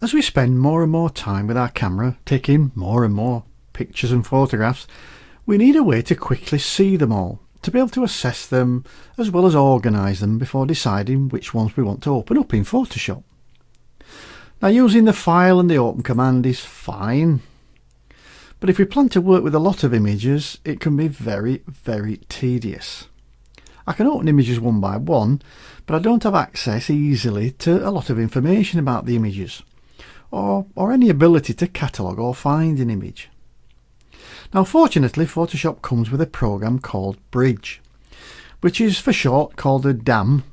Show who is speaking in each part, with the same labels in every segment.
Speaker 1: As we spend more and more time with our camera, taking more and more pictures and photographs, we need a way to quickly see them all, to be able to assess them as well as organise them before deciding which ones we want to open up in Photoshop. Now, using the File and the Open command is fine, but if we plan to work with a lot of images, it can be very, very tedious. I can open images one by one, but I don't have access easily to a lot of information about the images, or any ability to catalogue or find an image. Now, fortunately, Photoshop comes with a program called Bridge, which is for short called a DAM,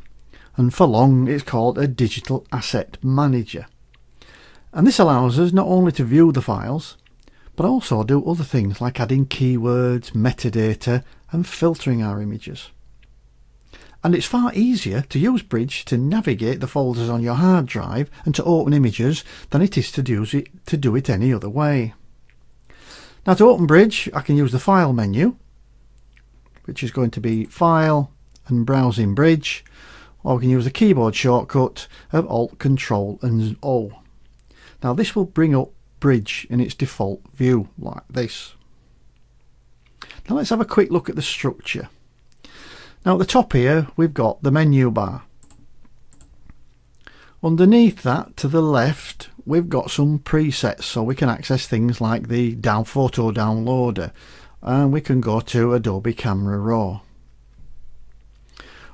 Speaker 1: and for long it's called a Digital Asset Manager. And this allows us not only to view the files, but also do other things like adding keywords, metadata, and filtering our images. And it's far easier to use Bridge to navigate the folders on your hard drive and to open images than it is to do it any other way. Now, to open Bridge, I can use the File menu, which is going to be File and Browsing Bridge, or we can use the keyboard shortcut of Alt, Control and O. Now, this will bring up Bridge in its default view like this. Now, let's have a quick look at the structure. Now, at the top here, we've got the menu bar. Underneath that, to the left, we've got some presets, so we can access things like the photo downloader, and we can go to Adobe Camera Raw.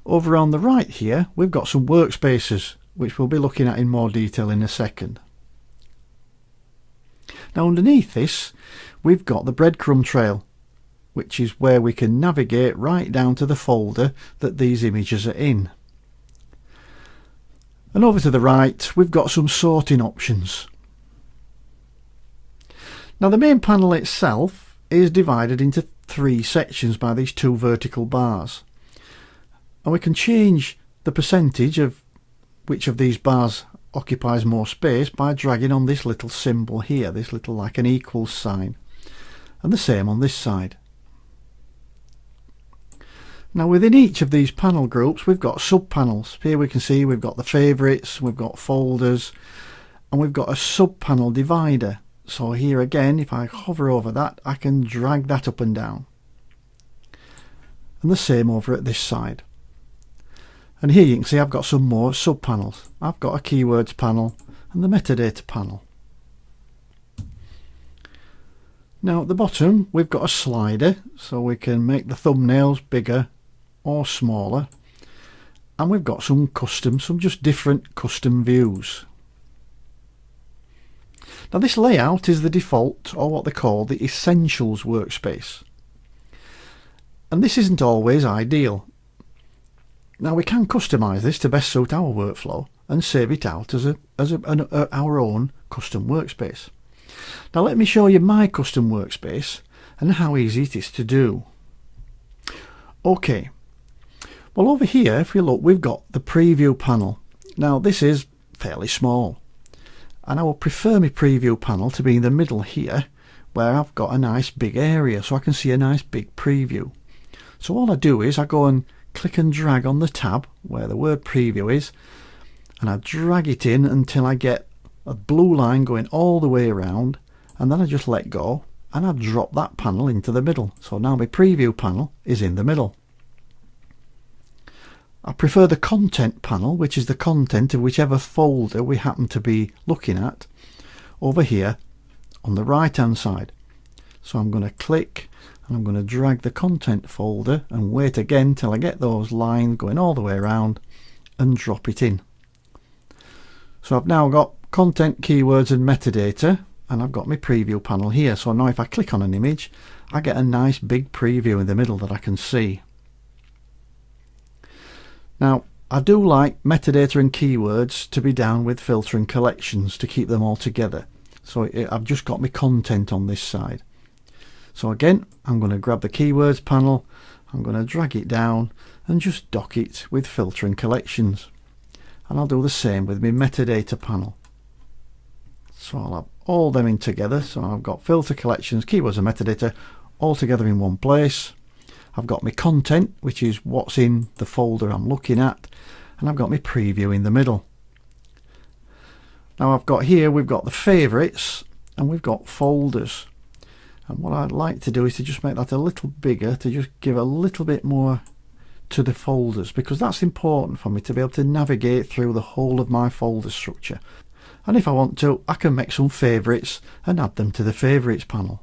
Speaker 1: Over on the right here, we've got some workspaces, which we'll be looking at in more detail in a second. Now, underneath this, we've got the breadcrumb trail, which is where we can navigate right down to the folder that these images are in. And over to the right, we've got some sorting options. Now, the main panel itself is divided into 3 sections by these 2 vertical bars. And we can change the percentage of which of these bars occupies more space by dragging on this little symbol here, this little like an equals sign. And the same on this side. Now, within each of these panel groups, we've got sub-panels. Here we can see we've got the favourites, we've got folders, and we've got a sub-panel divider. So here again, if I hover over that, I can drag that up and down. And the same over at this side. And here you can see I've got some more sub-panels. I've got a keywords panel and the metadata panel. Now, at the bottom, we've got a slider, so we can make the thumbnails bigger or smaller, and we've got some just different custom views. Now, this layout is the default, or what they call the Essentials workspace, and this isn't always ideal. Now, we can customize this to best suit our workflow and save it out as our own custom workspace. Now, let me show you my custom workspace and how easy it is to do. Okay, well, over here, if we look, we've got the preview panel. Now, this is fairly small, and I will prefer my preview panel to be in the middle here, where I've got a nice big area so I can see a nice big preview. So all I do is I go and click and drag on the tab where the word preview is, and I drag it in until I get a blue line going all the way around, and then I just let go and I drop that panel into the middle. So now my preview panel is in the middle. I prefer the content panel, which is the content of whichever folder we happen to be looking at, over here on the right hand side. So I'm going to click and I'm going to drag the content folder and wait again till I get those lines going all the way around and drop it in. So I've now got content, keywords and metadata, and I've got my preview panel here. So now if I click on an image, I get a nice big preview in the middle that I can see. Now, I do like metadata and keywords to be down with filter and collections to keep them all together. So I've just got my content on this side. So again, I'm going to grab the keywords panel, I'm going to drag it down and just dock it with filter and collections. And I'll do the same with my metadata panel. So I'll have all them in together. So I've got filter, collections, keywords and metadata all together in one place. I've got my content, which is what's in the folder I'm looking at, and I've got my preview in the middle. Now I've got here, we've got the favourites and we've got folders. And what I'd like to do is to just make that a little bigger, to just give a little bit more to the folders, because that's important for me to be able to navigate through the whole of my folder structure. And if I want to, I can make some favourites and add them to the favourites panel.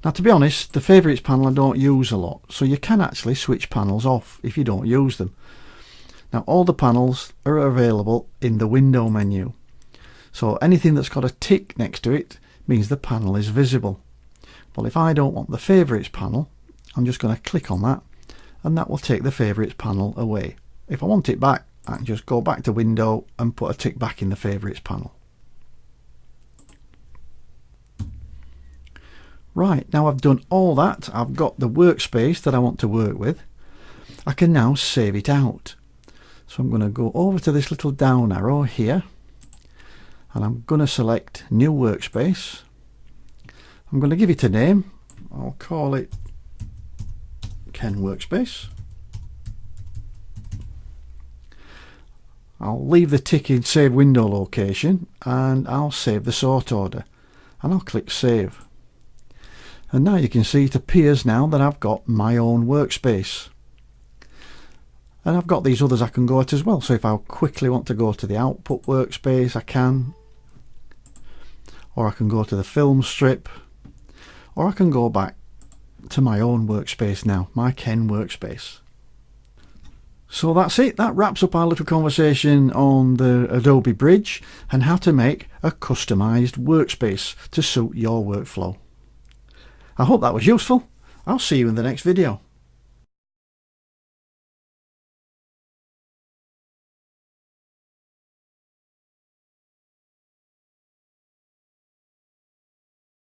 Speaker 1: Now, to be honest, the favourites panel I don't use a lot, so you can actually switch panels off if you don't use them. Now, all the panels are available in the window menu, so anything that's got a tick next to it means the panel is visible. Well, if I don't want the favourites panel, I'm just going to click on that and that will take the favourites panel away. If I want it back, I can just go back to window and put a tick back in the favourites panel. Right, now I've done all that, I've got the workspace that I want to work with. I can now save it out. So I'm going to go over to this little down arrow here and I'm going to select new workspace. I'm going to give it a name. I'll call it Ken Workspace. I'll leave the tick in save window location and I'll save the sort order and I'll click save. And now you can see it appears now that I've got my own workspace. And I've got these others I can go at as well. So if I quickly want to go to the output workspace, I can. Or I can go to the film strip. Or I can go back to my own workspace now, my Ken workspace. So that's it. That wraps up our little conversation on the Adobe Bridge and how to make a customized workspace to suit your workflow. I hope that was useful. I'll see you in the next video.